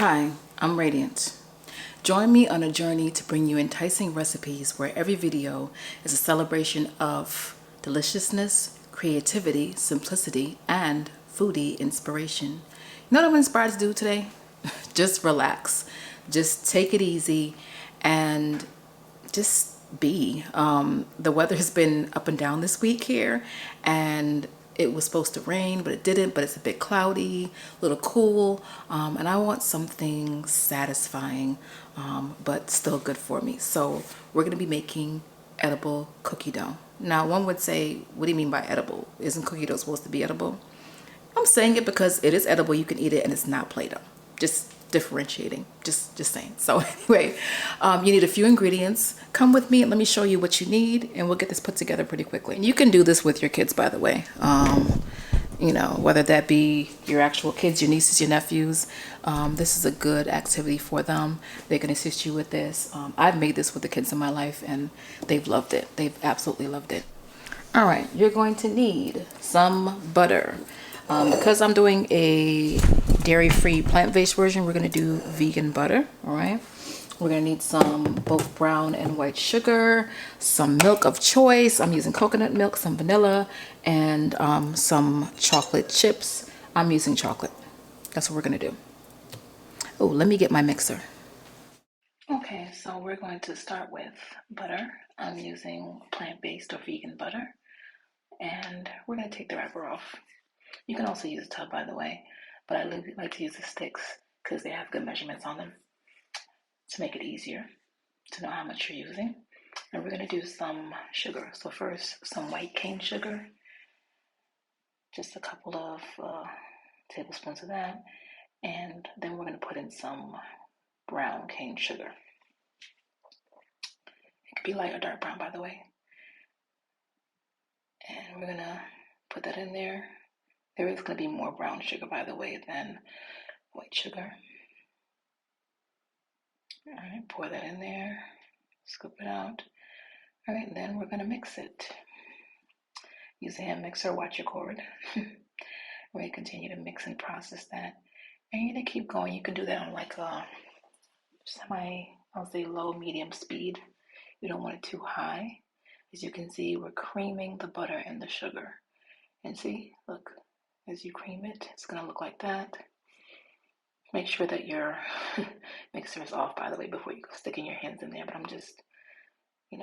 Hi, I'm Radiant. Join me on a journey to bring you enticing recipes where every video is a celebration of deliciousness, creativity, simplicity, and foodie inspiration. You know what I'm inspired to do today? Just relax. Just take it easy and just be. The weather has been up and down this week here, and it was supposed to rain, but it didn't. But it's a bit cloudy, a little cool, and I want something satisfying, but still good for me. So we're gonna be making edible cookie dough. Now, one would say, "What do you mean by edible? Isn't cookie dough supposed to be edible?" I'm saying it because it is edible. You can eat it, and it's not Play-Doh. Just differentiating. Just saying. So anyway, you need a few ingredients. Come with me and let me show you what you need, and we'll get this put together pretty quickly. And you can do this with your kids, by the way. Whether that be your actual kids, your nieces, your nephews. This is a good activity for them. They can assist you with this. I've made this with the kids in my life, and they've loved it. They've absolutely loved it. All right, you're going to need some butter. Because I'm doing a dairy-free plant-based version, we're going to do vegan butter. All right, we're going to need some both brown and white sugar, some milk of choice. I'm using coconut milk, some vanilla, and some chocolate chips. I'm using chocolate. That's what we're going to do. Oh, let me get my mixer. Okay, so we're going to start with butter. I'm using plant-based or vegan butter, and we're going to take the wrapper off. You can also use a tub, by the way, but I like to use the sticks because they have good measurements on them to make it easier to know how much you're using. And we're going to do some sugar. So first, some white cane sugar, just a couple of tablespoons of that. And then we're going to put in some brown cane sugar. It could be light or dark brown, by the way. And we're going to put that in there. There is going to be more brown sugar, by the way, than white sugar. All right, pour that in there, scoop it out. All right, then we're gonna mix it. Use a hand mixer, watch your cord. We're gonna continue to mix and process that. And you're gonna keep going. You can do that on like a I'll say low, medium speed. You don't want it too high. As you can see, we're creaming the butter and the sugar. And see, look, as you cream it, it's gonna look like that. Make sure that your mixer is off, by the way, before you go sticking your hands in there. But I'm just,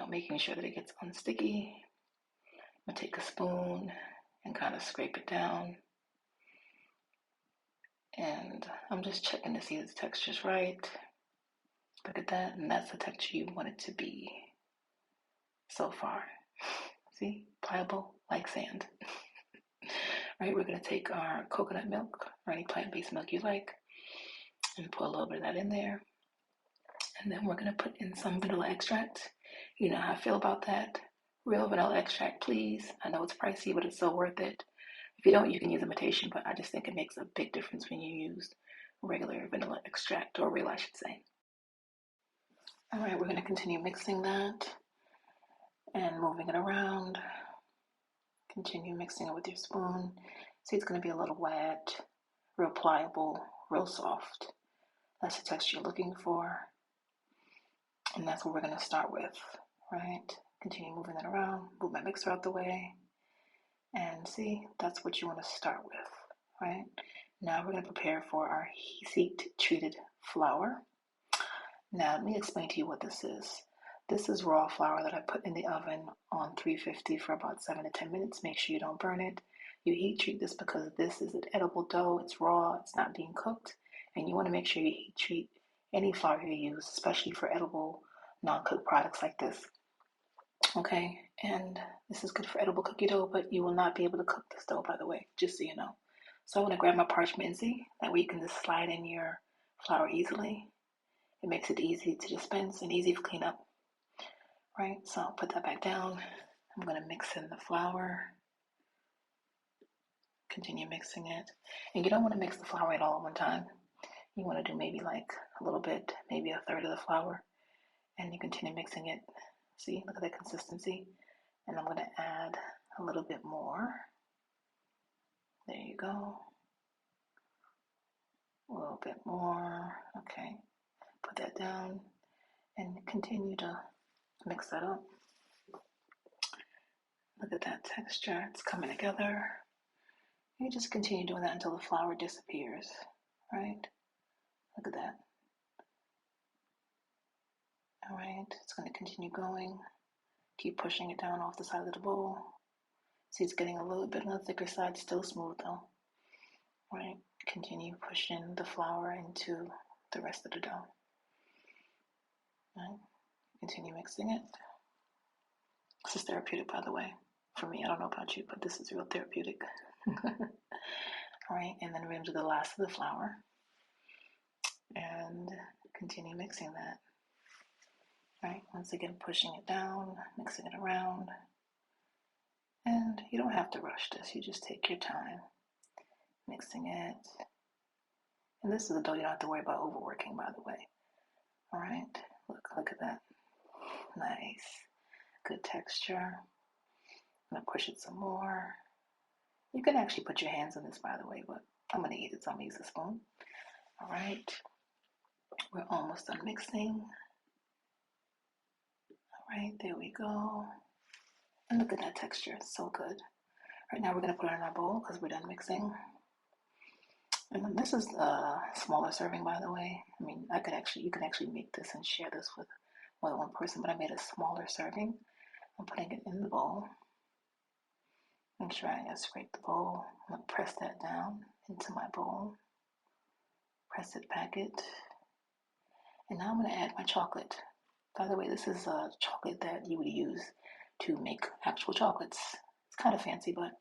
making sure that it gets unsticky. I'm gonna take a spoon and kind of scrape it down. And I'm just checking to see if the texture's right. Look at that, and that's the texture you want it to be so far. See, pliable like sand. Right, we're gonna take our coconut milk or any plant-based milk you like and put a little bit of that in there. And then we're gonna put in some vanilla extract. You know how I feel about that. Real vanilla extract, please. I know it's pricey, but it's so worth it. If you don't, you can use imitation, but I just think it makes a big difference when you use regular vanilla extract, or real, I should say. All right, we're gonna continue mixing that and moving it around. Continue mixing it with your spoon. See, it's gonna be a little wet, real pliable, real soft. That's the texture you're looking for. And that's what we're gonna start with, right? Continue moving that around, move my mixer out the way. And see, that's what you wanna start with, right? Now we're gonna prepare for our heat treated flour. Now let me explain to you what this is. This is raw flour that I put in the oven on 350 for about 7 to 10 minutes. Make sure you don't burn it. You heat treat this because this is an edible dough. It's raw, it's not being cooked. And you wanna make sure you heat treat any flour you use, especially for edible, non-cooked products like this. Okay, and this is good for edible cookie dough, but you will not be able to cook this dough, by the way, just so you know. So I want to grab my parchment and see, that way you can just slide in your flour easily. It makes it easy to dispense and easy for cleanup, right? So I'll put that back down. I'm going to mix in the flour. Continue mixing it. And you don't want to mix the flour right all at one time. You want to do maybe like a little bit, maybe a third of the flour, and you continue mixing it. See, look at that consistency. And I'm going to add a little bit more. There you go. A little bit more. Okay, put that down and continue to mix that up. Look at that texture, it's coming together. You just continue doing that until the flour disappears, right? Look at that. All right, it's going to continue going. Keep pushing it down off the side of the bowl. See, it's getting a little bit on the thicker side, still smooth though. All right, continue pushing the flour into the rest of the dough. All right, continue mixing it. This is therapeutic, by the way. For me, I don't know about you, but this is real therapeutic. All right, and then we're going to do the last of the flour and continue mixing that. All right, once again, pushing it down, mixing it around. And you don't have to rush this, you just take your time mixing it. And this is a dough you don't have to worry about overworking, by the way. All right, look at that. Nice, good texture. I'm gonna push it some more. You can actually put your hands on this, by the way, but I'm gonna eat it, so I'm gonna use a spoon. All right, we're almost done mixing. All right, there we go. And look at that texture, it's so good. Right now we're gonna put it in our bowl because we're done mixing. And this is a smaller serving, by the way. I mean, you can actually make this and share this with more than one person, but I made a smaller serving. I'm putting it in the bowl. Make sure I scrape the bowl. I'm gonna press that down into my bowl. Press it, pack it. And now I'm gonna add my chocolate. By the way, this is a chocolate that you would use to make actual chocolates. It's kind of fancy, but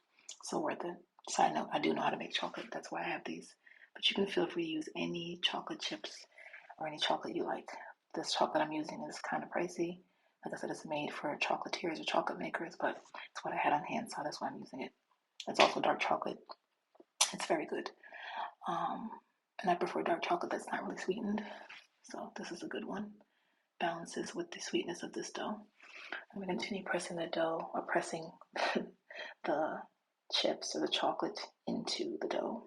so worth it. Side note, I do know how to make chocolate. That's why I have these. But you can feel free to use any chocolate chips or any chocolate you like. This chocolate I'm using is kind of pricey. Like I said, it's made for chocolatiers or chocolate makers, but it's what I had on hand, so that's why I'm using it. It's also dark chocolate. It's very good. And I prefer dark chocolate that's not really sweetened. So this is a good one. Balances with the sweetness of this dough. I'm going to continue pressing the dough, or pressing the chips or the chocolate into the dough.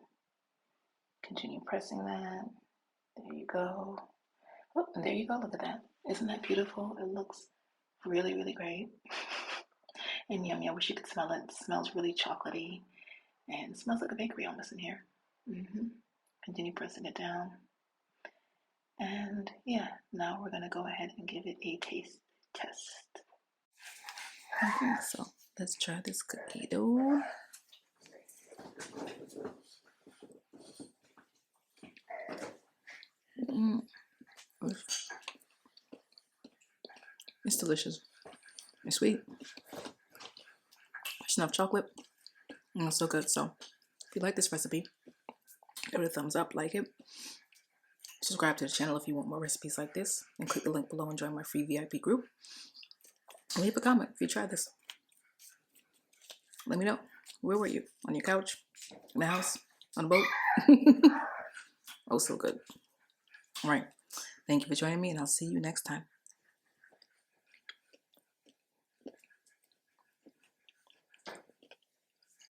Continue pressing that. There you go. Oh, and there you go. Look at that. Isn't that beautiful? It looks really, really great. And yummy. I wish you could smell it. It smells really chocolatey and it smells like a bakery almost in here. Continue pressing it down. And yeah, now we're going to go ahead and give it a taste test. Okay, so let's try this cookie dough. It's delicious. It's sweet. There's enough chocolate. And it's so good. So if you like this recipe, give it a thumbs up, like it. Subscribe to the channel if you want more recipes like this. And click the link below and join my free VIP group. And leave a comment if you tried this. Let me know. Where were you? On your couch? In the house? On a boat? Oh, so good. All right. Thank you for joining me, and I'll see you next time.